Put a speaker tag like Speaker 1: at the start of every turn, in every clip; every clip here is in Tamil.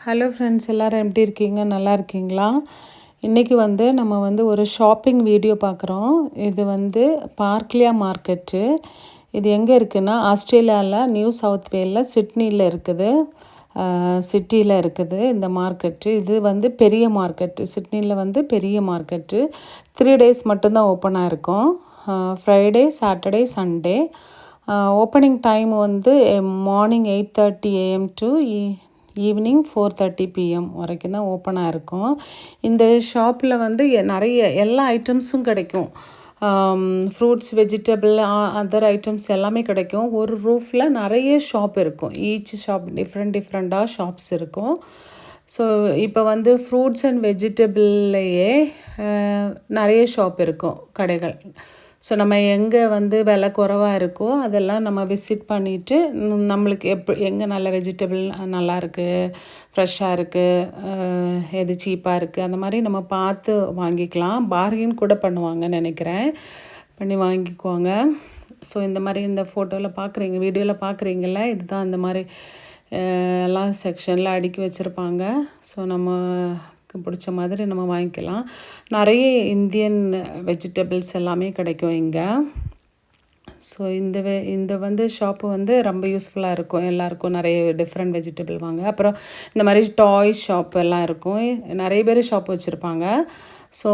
Speaker 1: ஹலோ ஃப்ரெண்ட்ஸ், எல்லோரும் எப்படி இருக்கீங்க? நல்லா இருக்கீங்களா? இன்றைக்கி நம்ம ஒரு ஷாப்பிங் வீடியோ பார்க்குறோம். இது பார்க்லியா மார்க்கெட்டு. இது எங்கே இருக்குன்னா ஆஸ்திரேலியாவில் நியூ சவுத் வேலில் சிட்னியில் இருக்குது. சிட்டியில் இருக்குது இந்த மார்க்கெட்டு. இது பெரிய மார்க்கெட்டு. சிட்னியில் பெரிய மார்க்கெட்டு. 3 days மட்டும்தான் ஓப்பனாக இருக்கும். Friday, Saturday, Sunday. Opening time morning 8:30 AM to evening 4:30 PM வரைக்கும் தான் ஓப்பனாக இருக்கும். இந்த ஷாப்பில் நிறைய எல்லா ஐட்டம்ஸும் கிடைக்கும். ஃப்ரூட்ஸ், வெஜிடபிள், அதர் ஐட்டம்ஸ் எல்லாமே கிடைக்கும். ஒரு ரூஃபில் நிறைய ஷாப் இருக்கும். ஈச் ஷாப் டிஃப்ரெண்ட்டாக ஷாப்ஸ் இருக்கும். ஸோ இப்போ ஃப்ரூட்ஸ் அண்ட் வெஜிடபிள்லையே நிறைய ஷாப் இருக்கும், கடைகள். ஸோ நம்ம எங்கே விலை குறைவாக இருக்கோ அதெல்லாம் நம்ம விசிட் பண்ணிவிட்டு நம்மளுக்கு எங்கே நல்ல வெஜிடபிள் நல்லாயிருக்கு, ஃப்ரெஷ்ஷாக இருக்குது, எது சீப்பாக இருக்குது, அந்த மாதிரி நம்ம பார்த்து வாங்கிக்கலாம். பார்கெயின் கூட பண்ணுவாங்கன்னு நினைக்கிறேன். பண்ணி வாங்கிக்குவாங்க. ஸோ இந்த மாதிரி இந்த ஃபோட்டோவில் பார்க்குறீங்க, வீடியோவில் பார்க்குறீங்கள, இதுதான் இந்த மாதிரி எல்லாம் செக்ஷனில் அடுக்கி வச்சுருப்பாங்க. ஸோ நமக்கு பிடிச்ச மாதிரி நம்ம வாங்கிக்கலாம். நிறைய இந்தியன் வெஜிடபிள்ஸ் எல்லாமே கிடைக்கும் இங்கே. ஸோ இந்த ஷாப்பு ரொம்ப யூஸ்ஃபுல்லாக இருக்கும் எல்லாருக்கும். நிறைய டிஃப்ரெண்ட் வெஜிடபிள் வாங்க. அப்புறம் இந்த மாதிரி டாய் ஷாப் எல்லாம் இருக்கும். நிறைய பேர் ஷாப் வச்சுருப்பாங்க. ஸோ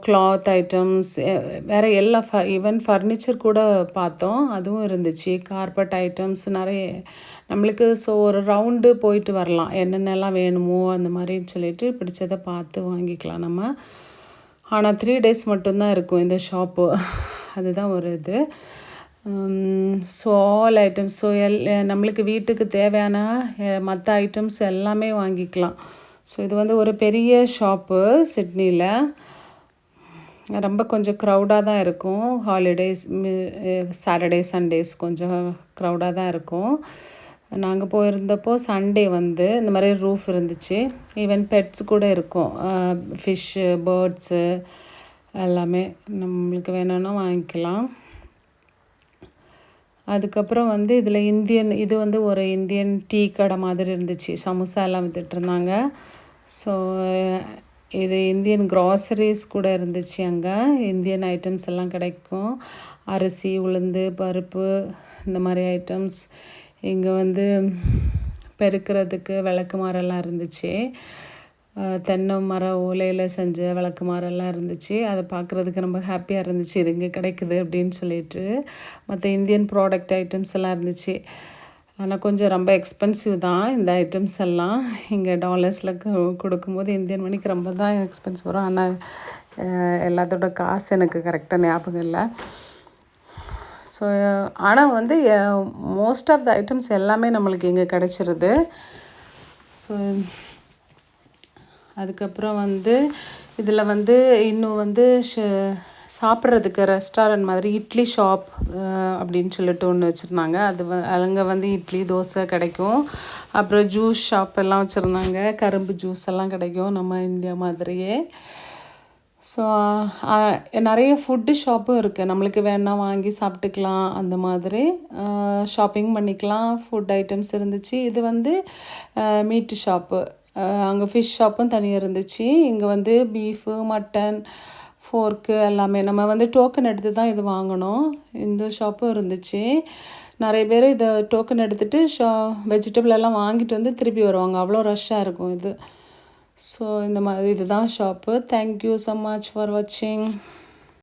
Speaker 1: கிளாத் ஐட்டம்ஸ், வேறு எல்லா ஈவன் ஃபர்னிச்சர் கூட பார்த்தோம், அதுவும் இருந்துச்சு. கார்பெட் ஐட்டம்ஸ் நிறைய நம்மளுக்கு. ஸோ ஒரு ரவுண்டு போயிட்டு வரலாம், என்னென்னலாம் வேணுமோ அந்த மாதிரின்னு சொல்லிட்டு பிடிச்சதை பார்த்து வாங்கிக்கலாம் நம்ம. ஆனால் 3 days மட்டும்தான் இருக்கும் இந்த ஷாப்பு. அதுதான் ஒரு இது. ஸோ ஆல் ஐட்டம்ஸ், ஸோ நம்மளுக்கு வீட்டுக்கு தேவையான மற்ற ஐட்டம்ஸ் எல்லாமே வாங்கிக்கலாம். ஸோ இது ஒரு பெரிய ஷாப்பு சிட்னியில். ரொம்ப கொஞ்சம் க்ரௌடாக தான் இருக்கும். ஹாலிடேஸ், சாட்டர்டே, சண்டேஸ் கொஞ்சம் க்ரௌடாக தான் இருக்கும். நாங்கள் போயிருந்தப்போ சண்டே இந்த மாதிரி ரூஃப் இருந்துச்சு. ஈவன் பெட்ஸ் கூட இருக்கும். ஃபிஷ்ஷு, பேர்ட்ஸு எல்லாமே நம்மளுக்கு வேணும்னா வாங்கிக்கலாம். அதுக்கப்புறம் இதில் இது ஒரு இந்தியன் டீ கடை மாதிரி இருந்துச்சு. சமோசா எல்லாம் விற்றுட்ருந்தாங்க. ஸோ இது இந்தியன் க்ராசரிஸ் கூட இருந்துச்சு. அங்கே இந்தியன் ஐட்டம்ஸ் எல்லாம் கிடைக்கும். அரிசி, உளுந்து, பருப்பு, இந்த மாதிரி ஐட்டம்ஸ். இங்கே பெருக்கிறதுக்கு விளக்கு மரம்லாம் இருந்துச்சு. தென்னை மர ஓலையில் செஞ்ச விளக்கு மரம்லாம் இருந்துச்சு. அதை பார்க்குறதுக்கு ரொம்ப ஹாப்பியாக இருந்துச்சு, இது இங்கே கிடைக்குது அப்படின்னு சொல்லிட்டு. மற்ற இந்தியன் ப்ராடக்ட் ஐட்டம்ஸ் எல்லாம் இருந்துச்சு. ஆனால் கொஞ்சம் ரொம்ப எக்ஸ்பென்சிவ் தான் இந்த ஐட்டம்ஸ் எல்லாம். இங்கே டாலர்ஸில் கொடுக்கும்போது இந்தியன் மணிக்கு ரொம்ப தான் எக்ஸ்பென்சிவ் வரும். ஆனால் எல்லாத்தோட காசு எனக்கு கரெக்டாக ஞாபகம் இல்லை. ஸோ ஆனால் மோஸ்ட் ஆஃப் த ஐட்டம்ஸ் எல்லாமே நம்மளுக்கு இங்கே கிடச்சிருது. ஸோ அதுக்கப்புறம் இதில் இன்னும் சாப்பிட்றதுக்கு ரெஸ்டாரண்ட் மாதிரி இட்லி ஷாப் அப்படின்னு சொல்லிட்டு ஒன்று வச்சுருந்தாங்க. அங்கே இட்லி, தோசை கிடைக்கும். அப்புறம் ஜூஸ் ஷாப் எல்லாம் வச்சுருந்தாங்க. கரும்பு ஜூஸ் எல்லாம் கிடைக்கும் நம்ம இந்தியா மாதிரியே. ஸோ நிறைய ஃபுட்டு ஷாப்பும் இருக்குது. நம்மளுக்கு வேணால் வாங்கி சாப்பிட்டுக்கலாம், அந்த மாதிரி ஷாப்பிங் பண்ணிக்கலாம். ஃபுட் ஐட்டம்ஸ் இருந்துச்சு. இது மீட்டு ஷாப்பு. அங்கே ஃபிஷ் ஷாப்பும் தனியாக இருந்துச்சு. இங்கே பீஃபு, மட்டன், ஃபோர்க்கு எல்லாமே நம்ம டோக்கன் எடுத்து தான் இது வாங்கணும். இந்த ஷாப்பும் இருந்துச்சு. நிறைய பேர் இதை டோக்கன் எடுத்துகிட்டு வெஜிடபிள் எல்லாம் வாங்கிட்டு திருப்பி வருவாங்க. அவ்வளோ ரஷ்ஷாக இருக்கும் இது. ஸோ இந்த மாதிரி இதுதான் shop. Thank you so much for வாட்சிங்.